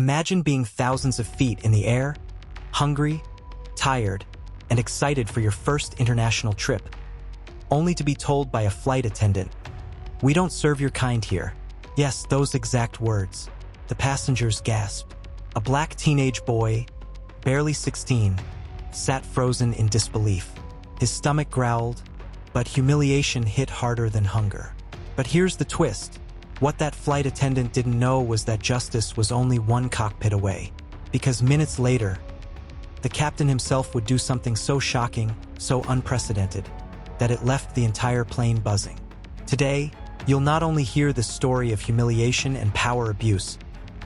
Imagine being thousands of feet in the air, hungry, tired, and excited for your first international trip, only to be told by a flight attendant, "We don't serve your kind here." Yes, those exact words. The passengers gasped. A black teenage boy, barely 16, sat frozen in disbelief. His stomach growled, but humiliation hit harder than hunger. But here's the twist. What that flight attendant didn't know was that justice was only one cockpit away. Because minutes later, the captain himself would do something so shocking, so unprecedented, that it left the entire plane buzzing. Today, you'll not only hear the story of humiliation and power abuse,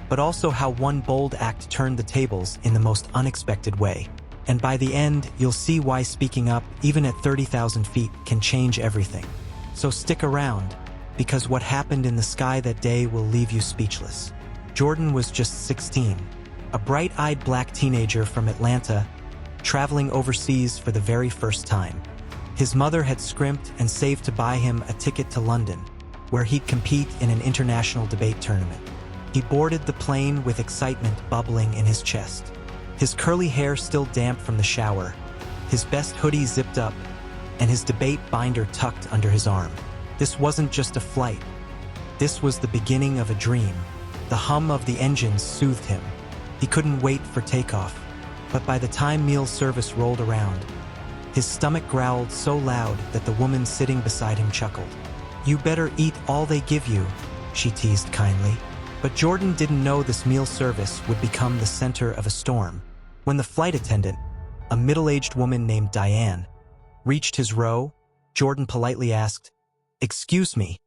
but also how one bold act turned the tables in the most unexpected way. And by the end, you'll see why speaking up, even at 30,000 feet, can change everything. So stick around, because what happened in the sky that day will leave you speechless. Jordan was just 16, a bright-eyed black teenager from Atlanta, traveling overseas for the very first time. His mother had scrimped and saved to buy him a ticket to London, where he'd compete in an international debate tournament. He boarded the plane with excitement bubbling in his chest. His curly hair still damp from the shower, his best hoodie zipped up, and his debate binder tucked under his arm. This wasn't just a flight. This was the beginning of a dream. The hum of the engines soothed him. He couldn't wait for takeoff. But by the time meal service rolled around, his stomach growled so loud that the woman sitting beside him chuckled. "You better eat all they give you," she teased kindly. But Jordan didn't know this meal service would become the center of a storm. When the flight attendant, a middle-aged woman named Diane, reached his row, Jordan politely asked, "Excuse me,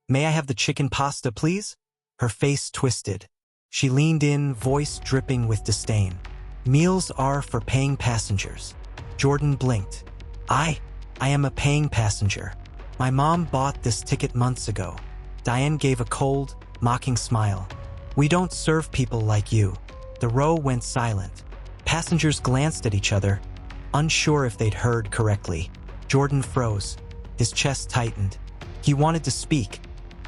may I have the chicken pasta, please?" Her face twisted. She leaned in, voice dripping with disdain. "Meals are for paying passengers." Jordan blinked. I am a paying passenger. My mom bought this ticket months ago." Diane gave a cold, mocking smile. "We don't serve people like you." The row went silent. Passengers glanced at each other, unsure if they'd heard correctly. Jordan froze. His chest tightened. He wanted to speak,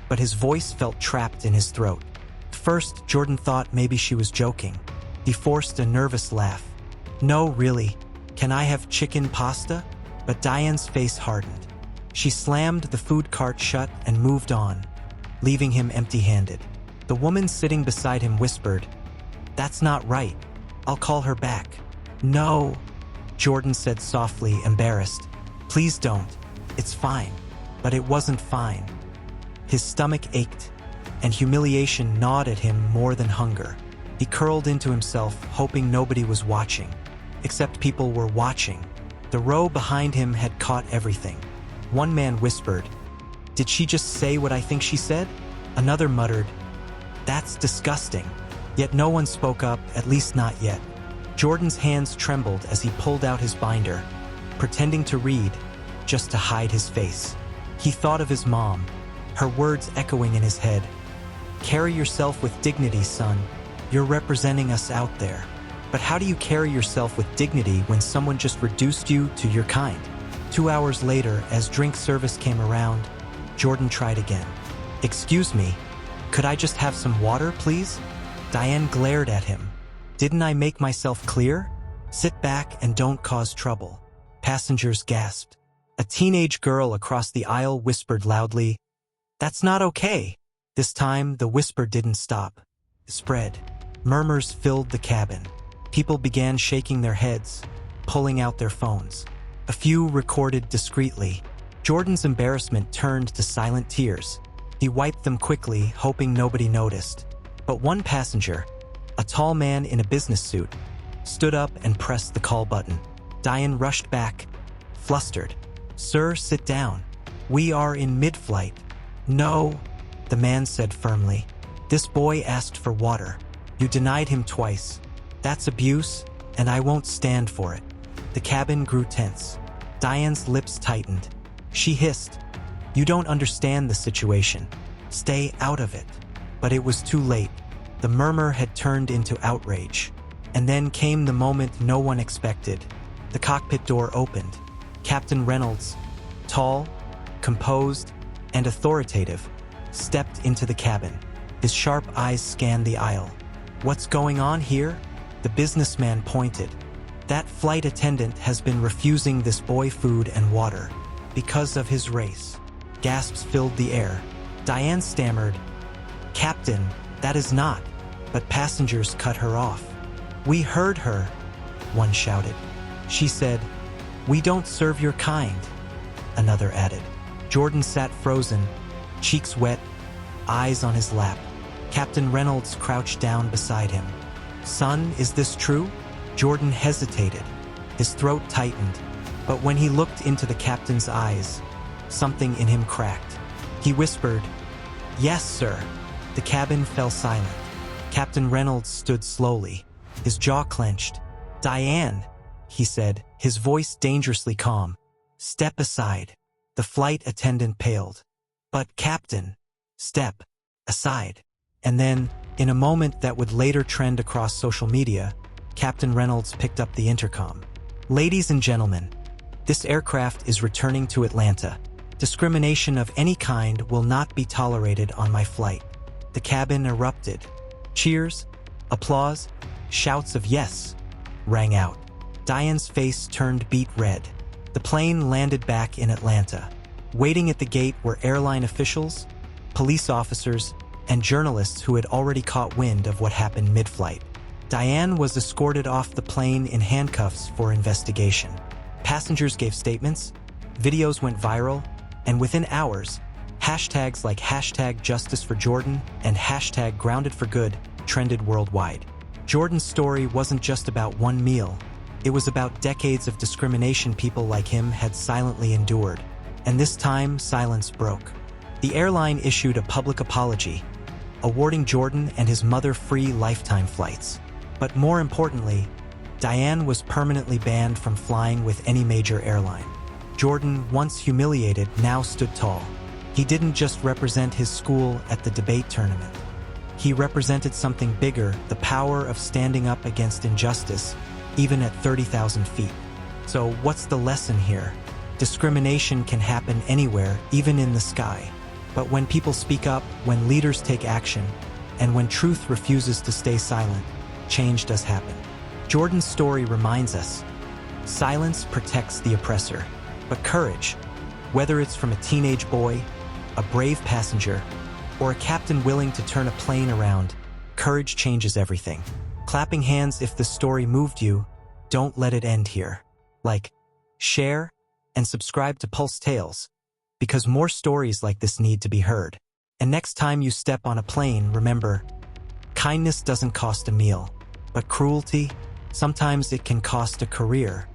but his voice felt trapped in his throat. First, Jordan thought maybe she was joking. He forced a nervous laugh. "No, really. Can I have chicken pasta?" But Diane's face hardened. She slammed the food cart shut and moved on, leaving him empty-handed. The woman sitting beside him whispered, "That's not right. I'll call her back." "No," Jordan said softly, embarrassed. "Please don't. It's fine." But it wasn't fine. His stomach ached, and humiliation gnawed at him more than hunger. He curled into himself, hoping nobody was watching. Except people were watching. The row behind him had caught everything. One man whispered, "Did she just say what I think she said?" Another muttered, "That's disgusting." Yet no one spoke up, at least not yet. Jordan's hands trembled as he pulled out his binder, pretending to read, just to hide his face. He thought of his mom, her words echoing in his head. "Carry yourself with dignity, son. You're representing us out there." But how do you carry yourself with dignity when someone just reduced you to your kind? 2 hours later, as drink service came around, Jordan tried again. "Excuse me, could I just have some water, please?" Diane glared at him. "Didn't I make myself clear? Sit back and don't cause trouble." Passengers gasped. A teenage girl across the aisle whispered loudly, "That's not okay." This time, the whisper didn't stop. It spread. Murmurs filled the cabin. People began shaking their heads, pulling out their phones. A few recorded discreetly. Jordan's embarrassment turned to silent tears. He wiped them quickly, hoping nobody noticed. But one passenger, a tall man in a business suit, stood up and pressed the call button. Diane rushed back, flustered. "Sir, sit down. We are in mid-flight." "No," the man said firmly. "This boy asked for water. You denied him twice. That's abuse, and I won't stand for it." The cabin grew tense. Diane's lips tightened. She hissed, "You don't understand the situation. Stay out of it." But it was too late. The murmur had turned into outrage. And then came the moment no one expected. The cockpit door opened. Captain Reynolds, tall, composed, and authoritative, stepped into the cabin. His sharp eyes scanned the aisle. What's going on here? The businessman pointed. That flight attendant has been refusing this boy food and water because of his race. Gasps filled the air. Diane stammered, "Captain, that is not," but passengers cut her off. "We heard her," one shouted. "She said, 'We don't serve your kind,'" another added. Jordan sat frozen, cheeks wet, eyes on his lap. Captain Reynolds crouched down beside him. "Son, is this true?" Jordan hesitated. His throat tightened, but when he looked into the captain's eyes, something in him cracked. He whispered, "Yes, sir." The cabin fell silent. Captain Reynolds stood slowly, his jaw clenched. "Diane," he said, his voice dangerously calm. "Step aside." The flight attendant paled. "But Captain," "Step aside." And then, in a moment that would later trend across social media, Captain Reynolds picked up the intercom. "Ladies and gentlemen, this aircraft is returning to Atlanta. Discrimination of any kind will not be tolerated on my flight." The cabin erupted. Cheers, applause, shouts of "yes" rang out. Diane's face turned beet red. The plane landed back in Atlanta. Waiting at the gate were airline officials, police officers, and journalists who had already caught wind of what happened mid-flight. Diane was escorted off the plane in handcuffs for investigation. Passengers gave statements, videos went viral, and within hours, hashtags like #JusticeForJordan and #GroundedForGood trended worldwide. Jordan's story wasn't just about one meal. It was about decades of discrimination people like him had silently endured. And this time, silence broke. The airline issued a public apology, awarding Jordan and his mother free lifetime flights. But more importantly, Diane was permanently banned from flying with any major airline. Jordan, once humiliated, now stood tall. He didn't just represent his school at the debate tournament. He represented something bigger, the power of standing up against injustice, even at 30,000 feet. So what's the lesson here? Discrimination can happen anywhere, even in the sky. But when people speak up, when leaders take action, and when truth refuses to stay silent, change does happen. Jordan's story reminds us, silence protects the oppressor, but courage, whether it's from a teenage boy, a brave passenger, or a captain willing to turn a plane around, courage changes everything. Clapping hands if the story moved you. Don't let it end here. Like, share, and subscribe to Pulse Tales, because more stories like this need to be heard. And next time you step on a plane, remember, kindness doesn't cost a meal, but cruelty, sometimes it can cost a career.